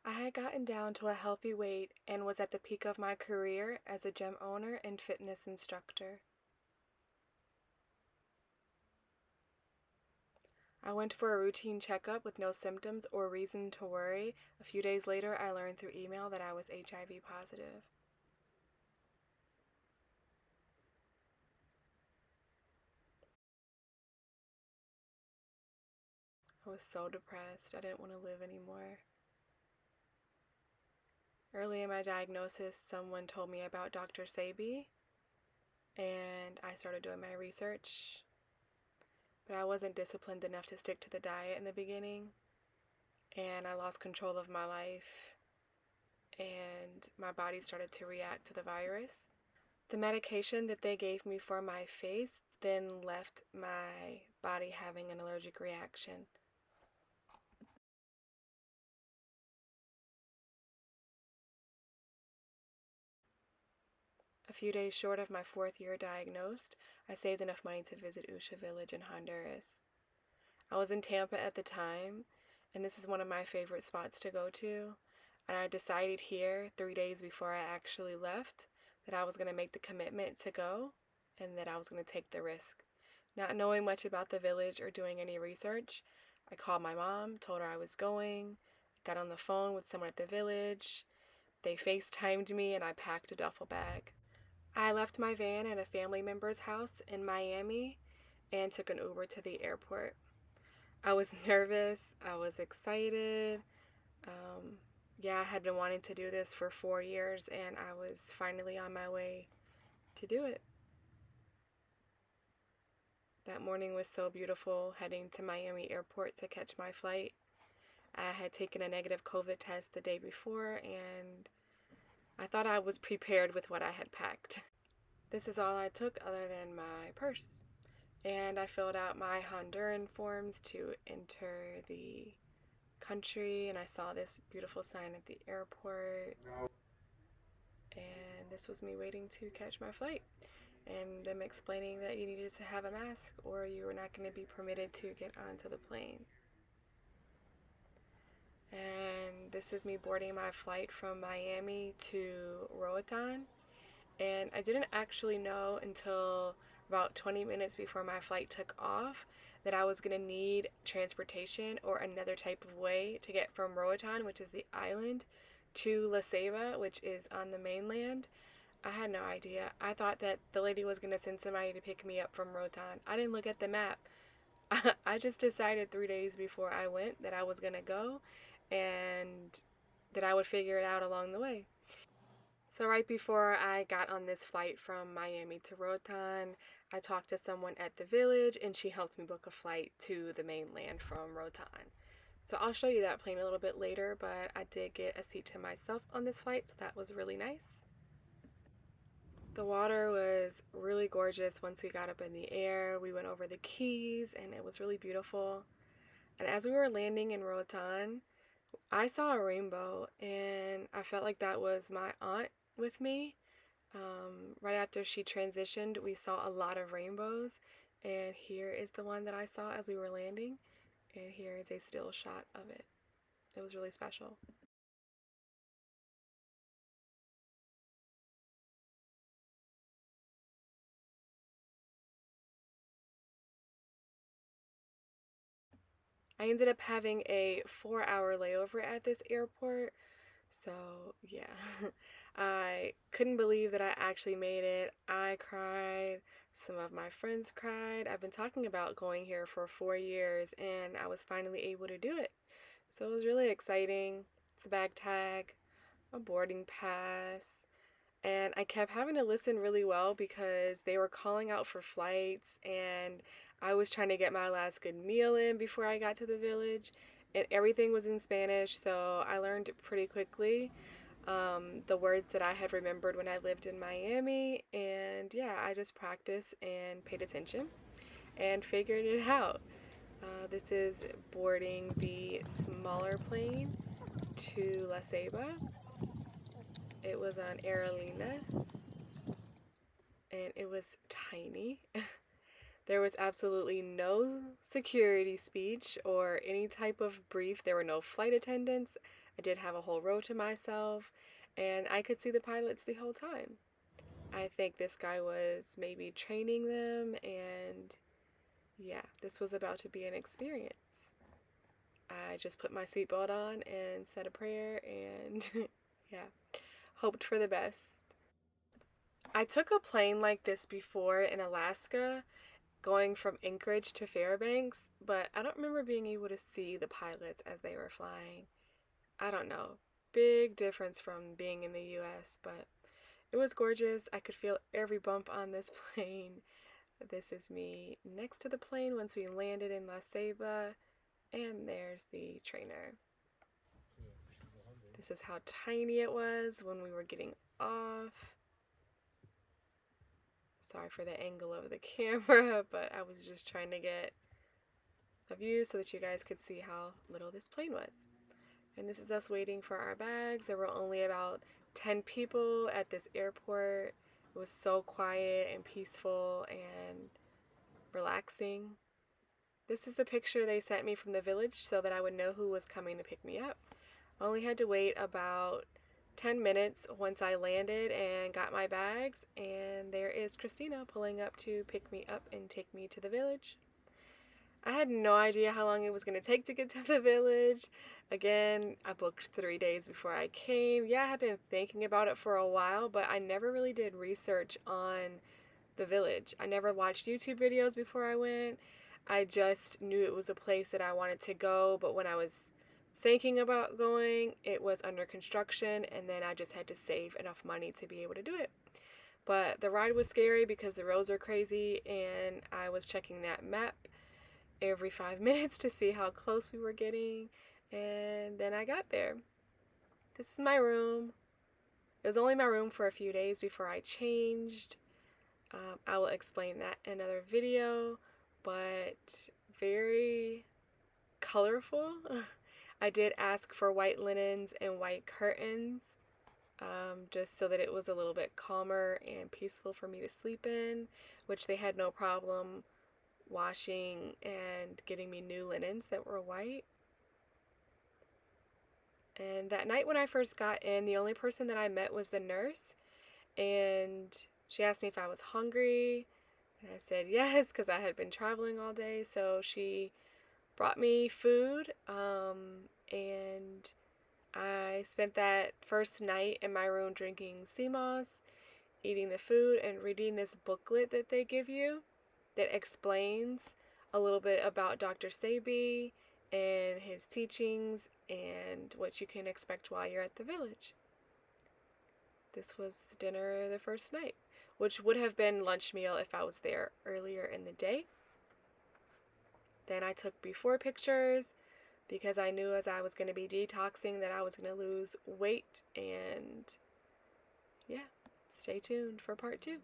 I had gotten down to a healthy weight and was at the peak of my career as a gym owner and fitness instructor. I went for a routine checkup with no symptoms or reason to worry. A few days later, I learned through email that I was HIV positive. I was so depressed. I didn't want to live anymore. Early in my diagnosis, someone told me about Dr. Sebi, and I started doing my research. But I wasn't disciplined enough to stick to the diet in the beginning, and I lost control of my life, and my body started to react to the virus. The medication that they gave me for my face then left my body having an allergic reaction. A few days short of my 4th year diagnosed, I saved enough money to visit Usha Village in Honduras. I was in Tampa at the time, and this is one of my favorite spots to go to. And I decided here, 3 days before I actually left, that I was going to make the commitment to go and that I was going to take the risk. Not knowing much about the village or doing any research, I called my mom, told her I was going, got on the phone with someone at the village. They FaceTimed me, and I packed a duffel bag. I left my van at a family member's house in Miami and took an Uber to the airport. I was nervous, I was excited. Yeah, I had been wanting to do this for 4 years, and I was finally on my way to do it. That morning was so beautiful, heading to Miami airport to catch my flight. I had taken a negative COVID test the day before, and I thought I was prepared with what I had packed. This is all I took other than my purse. And I filled out my Honduran forms to enter the country, and I saw this beautiful sign at the airport, and this was me waiting to catch my flight, and them explaining that you needed to have a mask or you were not going to be permitted to get onto the plane. And this is me boarding my flight from Miami to Roatan, and I didn't actually know until about 20 minutes before my flight took off that I was going to need transportation or another type of way to get from Roatan, which is the island, to La Ceiba, which is on the mainland. I had no idea. I thought that the lady was going to send somebody to pick me up from Roatan. I didn't look at the map. I just decided 3 days before I went that I was going to go and that I would figure it out along the way. So right before I got on this flight from Miami to Roatan, I talked to someone at the village, and she helped me book a flight to the mainland from Roatan. So I'll show you that plane a little bit later, but I did get a seat to myself on this flight, so that was really nice. The water was really gorgeous once we got up in the air. We went over the keys, and it was really beautiful. And as we were landing in Roatan, I saw a rainbow, and I felt like that was my aunt with me. Right after she transitioned, we saw a lot of rainbows, and here is the one that I saw as we were landing, and here is a still shot of it. It was really special. I ended up having a 4 hour layover at this airport, so yeah. I couldn't believe that I actually made it. I cried. Some of my friends cried. I've been talking about going here for 4 years, and I was finally able to do it. So it was really exciting. It's a bag tag, a boarding pass, and I kept having to listen really well because they were calling out for flights, and I was trying to get my last good meal in before I got to the village, and everything was in Spanish, so I learned pretty quickly the words that I had remembered when I lived in Miami, and yeah, I just practiced and paid attention and figured it out. This is boarding the smaller plane to La Ceiba. It was on Aerolíneas, and it was tiny. There was absolutely no security speech or any type of brief. There were no flight attendants. I did have a whole row to myself, and I could see the pilots the whole time. I think this guy was maybe training them, and yeah, this was about to be an experience. I just put my seatbelt on and said a prayer and yeah, hoped for the best. I took a plane like this before in Alaska, going from Anchorage to Fairbanks, but I don't remember being able to see the pilots as they were flying. I don't know. Big difference from being in the US, but it was gorgeous. I could feel every bump on this plane. This is me next to the plane once we landed in La Ceiba, and there's the trainer. This is how tiny it was when we were getting off. Sorry for the angle of the camera, but I was just trying to get a view so that you guys could see how little this plane was. And this is us waiting for our bags. There were only about 10 people at this airport. It was so quiet and peaceful and relaxing. This is the picture they sent me from the village so that I would know who was coming to pick me up. I only had to wait about 10 minutes once I landed and got my bags, and there is Christina pulling up to pick me up and take me to the village. I had no idea how long it was going to take to get to the village. Again, I booked 3 days before I came. Yeah, I had been thinking about it for a while, but I never really did research on the village. I never watched YouTube videos before I went. I just knew it was a place that I wanted to go, but when I was thinking about going, it was under construction, and then I just had to save enough money to be able to do it. But the ride was scary because the roads are crazy, and I was checking that map every 5 minutes to see how close we were getting, and then I got there. This is my room. It was only my room for a few days before I changed. I will explain that in another video, but very colorful. I did ask for white linens and white curtains, just so that it was a little bit calmer and peaceful for me to sleep in, which they had no problem washing and getting me new linens that were white. And that night when I first got in, the only person that I met was the nurse, and she asked me if I was hungry, and I said yes because I had been traveling all day. So she brought me food, and I spent that first night in my room drinking sea moss, eating the food, and reading this booklet that they give you that explains a little bit about Dr. Sebi and his teachings and what you can expect while you're at the village. This was dinner the first night, which would have been lunch meal if I was there earlier in the day. Then I took before pictures because I knew as I was going to be detoxing that I was going to lose weight, and yeah, stay tuned for part 2.